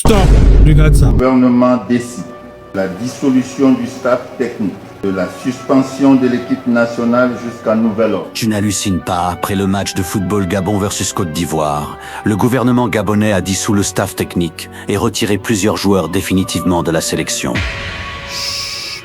Stop. Regarde ça. Le gouvernement décide la dissolution du staff technique, de la suspension de l'équipe nationale jusqu'à nouvel ordre. Tu n'hallucines pas, après le match de football Gabon versus Côte d'Ivoire, le gouvernement gabonais a dissous le staff technique et retiré plusieurs joueurs définitivement de la sélection.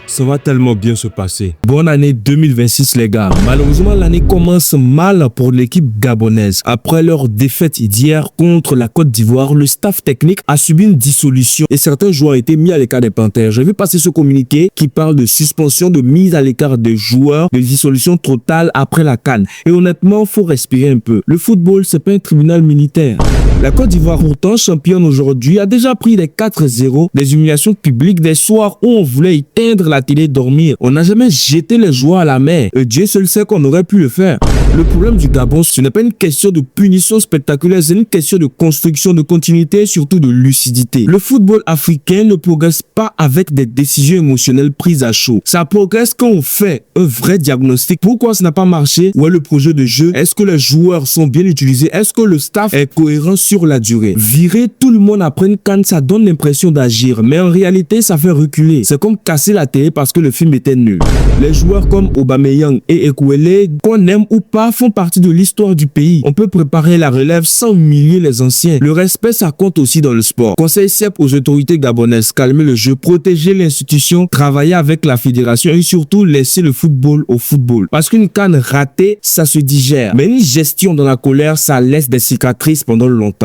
Ça va tellement bien se passer. Bonne année 2026 les gars. Malheureusement, l'année commence mal pour l'équipe gabonaise. Après leur défaite d'hier contre la Côte d'Ivoire, le staff technique a subi une dissolution et certains joueurs ont été mis à l'écart des Panthères. J'ai vu passer ce communiqué qui parle de suspension, de mise à l'écart des joueurs, de dissolution totale après la CAN. Et honnêtement, faut respirer un peu. Le football, c'est pas un tribunal militaire. La Côte d'Ivoire, pourtant championne aujourd'hui, a déjà pris des 4-0, des humiliations publiques, des soirs où on voulait éteindre la télé, dormir. On n'a jamais jeté les joueurs à la mer. Et Dieu seul sait qu'on aurait pu le faire. Le problème du Gabon, ce n'est pas une question de punition spectaculaire, c'est une question de construction, de continuité et surtout de lucidité. Le football africain ne progresse pas avec des décisions émotionnelles prises à chaud. Ça progresse quand on fait un vrai diagnostic. Pourquoi ça n'a pas marché? Où est le projet de jeu? Est-ce que les joueurs sont bien utilisés? Est-ce que le staff est cohérent sur la durée? Virer tout le monde après une CAN, ça donne l'impression d'agir, mais en réalité, ça fait reculer. C'est comme casser la télé parce que le film était nul. Les joueurs comme Aubameyang et Ekwele, qu'on aime ou pas, font partie de l'histoire du pays. On peut préparer la relève sans humilier les anciens. Le respect, ça compte aussi dans le sport. Conseil CEP aux autorités gabonaises, calmer le jeu, protéger l'institution, travailler avec la fédération et surtout laisser le football au football. Parce qu'une CAN ratée, ça se digère. Mais une gestion dans la colère, ça laisse des cicatrices pendant longtemps.